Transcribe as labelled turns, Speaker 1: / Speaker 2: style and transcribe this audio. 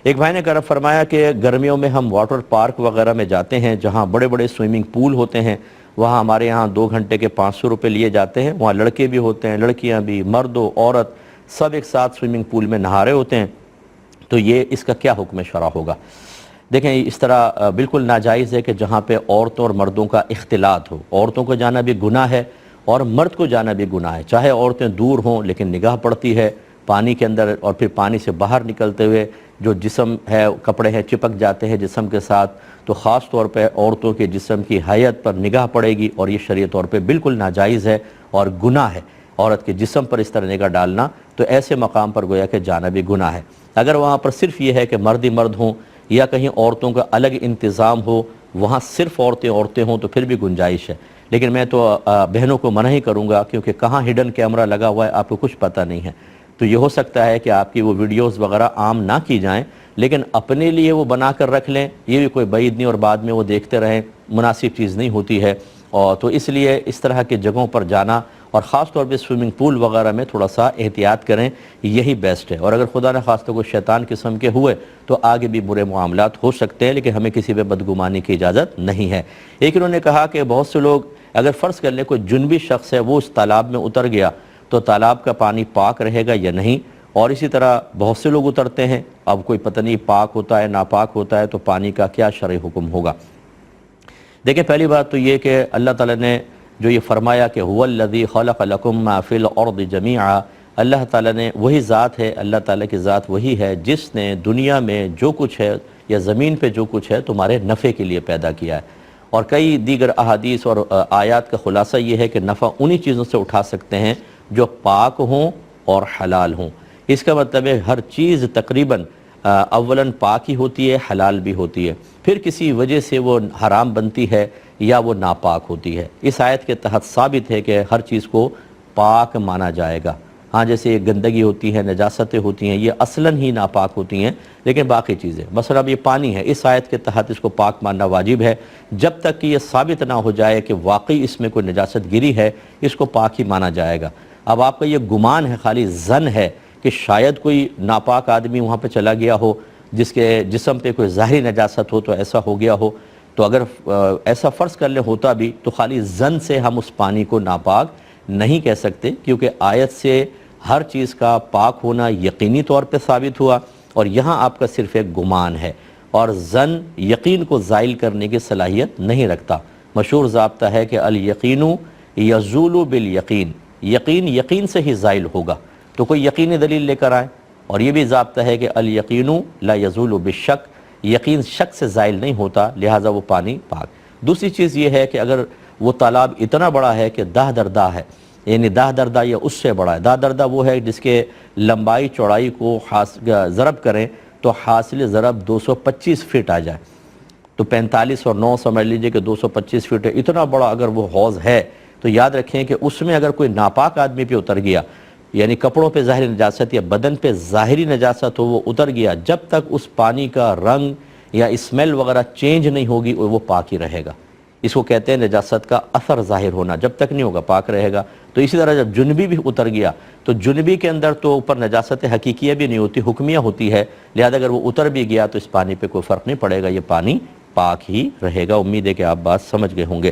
Speaker 1: ایک بھائی نے فرمایا کہ گرمیوں میں ہم واٹر پارک وغیرہ میں جاتے ہیں جہاں بڑے بڑے سوئمنگ پول ہوتے ہیں، وہاں ہمارے یہاں 2 گھنٹے کے 500 روپے لیے جاتے ہیں، وہاں لڑکے بھی ہوتے ہیں، لڑکیاں بھی، مرد و عورت سب ایک ساتھ سوئمنگ پول میں نہا رہے ہوتے ہیں، تو یہ اس کا کیا حکم شرع ہوگا؟ دیکھیں اس طرح بالکل ناجائز ہے کہ جہاں پہ عورتوں اور مردوں کا اختلاط ہو، عورتوں کو جانا بھی گناہ ہے اور مرد کو جانا بھی گناہ ہے، چاہے عورتیں دور ہوں لیکن نگاہ پڑتی ہے پانی کے اندر، اور پھر پانی سے باہر نکلتے ہوئے جو جسم ہے، کپڑے ہیں چپک جاتے ہیں جسم کے ساتھ، تو خاص طور پہ عورتوں کے جسم کی حیت پر نگاہ پڑے گی، اور یہ شرعی طور پہ بالکل ناجائز ہے اور گناہ ہے عورت کے جسم پر اس طرح نگاہ ڈالنا، تو ایسے مقام پر گویا کہ جانا بھی گناہ ہے۔ اگر وہاں پر صرف یہ ہے کہ مرد ہی مرد ہوں یا کہیں عورتوں کا الگ انتظام ہو، وہاں صرف عورتیں ہوں تو پھر بھی گنجائش ہے، لیکن میں تو بہنوں کو منع ہی کروں گا، کیونکہ کہاں ہڈن کیمرہ لگا ہوا ہے آپ کو کچھ پتہ نہیں ہے، تو یہ ہو سکتا ہے کہ آپ کی وہ ویڈیوز وغیرہ عام نہ کی جائیں، لیکن اپنے لیے وہ بنا کر رکھ لیں، یہ بھی کوئی بعید نہیں، اور بعد میں وہ دیکھتے رہیں، مناسب چیز نہیں ہوتی ہے، اور تو اس لیے اس طرح کے جگہوں پر جانا اور خاص طور پہ سوئمنگ پول وغیرہ میں تھوڑا سا احتیاط کریں، یہی بیسٹ ہے، اور اگر خدا نہ خواستہ کوئی شیطان قسم کے ہوئے تو آگے بھی برے معاملات ہو سکتے ہیں، لیکن ہمیں کسی پہ بدگمانی کی اجازت نہیں ہے۔ ایک انہوں نے کہا کہ بہت سے لوگ اگر فرض کر لیں کوئی جنبی شخص ہے وہ اس تالاب میں اتر گیا تو تالاب کا پانی پاک رہے گا یا نہیں، اور اسی طرح بہت سے لوگ اترتے ہیں، اب کوئی پتہ نہیں پاک ہوتا ہے ناپاک ہوتا ہے، تو پانی کا کیا شرعی حکم ہوگا؟ دیکھیں پہلی بات تو یہ کہ اللہ تعالیٰ نے جو یہ فرمایا کہ هو الذی خلق لکم ما فی الارض جمیعا، اللہ تعالیٰ نے وہی ذات ہے، اللہ تعالیٰ کی ذات وہی ہے جس نے دنیا میں جو کچھ ہے یا زمین پہ جو کچھ ہے تمہارے نفع کے لیے پیدا کیا ہے، اور کئی دیگر احادیث اور آیات کا خلاصہ یہ ہے کہ نفع انہی چیزوں سے اٹھا سکتے ہیں جو پاک ہوں اور حلال ہوں۔ اس کا مطلب ہے ہر چیز تقریباً اولاً پاک ہی ہوتی ہے، حلال بھی ہوتی ہے، پھر کسی وجہ سے وہ حرام بنتی ہے یا وہ ناپاک ہوتی ہے۔ اس آیت کے تحت ثابت ہے کہ ہر چیز کو پاک مانا جائے گا، ہاں جیسے گندگی ہوتی ہے، نجاستیں ہوتی ہیں، یہ اصلاً ہی ناپاک ہوتی ہیں، لیکن باقی چیزیں مثلا اب یہ پانی ہے، اس آیت کے تحت اس کو پاک ماننا واجب ہے، جب تک کہ یہ ثابت نہ ہو جائے کہ واقعی اس میں کوئی نجاست گری ہے، اس کو پاک ہی مانا جائے گا۔ اب آپ کا یہ گمان ہے، خالی ظن ہے کہ شاید کوئی ناپاک آدمی وہاں پہ چلا گیا ہو جس کے جسم پہ کوئی ظاہری نجاست ہو تو ایسا ہو گیا ہو، تو اگر ایسا فرض کر لیں ہوتا بھی تو خالی ظن سے ہم اس پانی کو ناپاک نہیں کہہ سکتے، کیونکہ آیت سے ہر چیز کا پاک ہونا یقینی طور پہ ثابت ہوا، اور یہاں آپ کا صرف ایک گمان ہے، اور ظن یقین کو زائل کرنے کی صلاحیت نہیں رکھتا۔ مشہور ضابطہ ہے کہ الیقین یزول بالیقین، یقین یقین سے ہی زائل ہوگا، تو کوئی یقینی دلیل لے کر آئے، اور یہ بھی ضابطہ ہے کہ الیقین لا یزول بالشک، یقین شک سے زائل نہیں ہوتا، لہٰذا وہ پانی پاک۔ دوسری چیز یہ ہے کہ اگر وہ تالاب اتنا بڑا ہے کہ دہ در دہ ہے، یعنی دہ در دہ یا اس سے بڑا ہے، دہ در دہ وہ ہے جس کے لمبائی چوڑائی کو ضرب کریں تو حاصل ضرب 225 فٹ آ جائے، تو 45 اور 9 سمجھ لیجئے کہ 225 فٹ ہے، اتنا بڑا اگر وہ حوض ہے تو یاد رکھیں کہ اس میں اگر کوئی ناپاک آدمی پہ اتر گیا، یعنی کپڑوں پہ ظاہری نجاست یا بدن پہ ظاہری نجاست ہو، وہ اتر گیا، جب تک اس پانی کا رنگ یا اسمیل وغیرہ چینج نہیں ہوگی وہ پاک ہی رہے گا۔ اس کو کہتے ہیں نجاست کا اثر ظاہر ہونا، جب تک نہیں ہوگا پاک رہے گا۔ تو اسی طرح جب جنبی بھی اتر گیا تو جنبی کے اندر تو اوپر نجاست حقیقیہ بھی نہیں ہوتی، حکمیہ ہوتی ہے، لہذا اگر وہ اتر بھی گیا تو اس پانی پہ کوئی فرق نہیں پڑے گا، یہ پانی پاک ہی رہے گا۔ امید ہے کہ آپ بات سمجھ گئے ہوں گے۔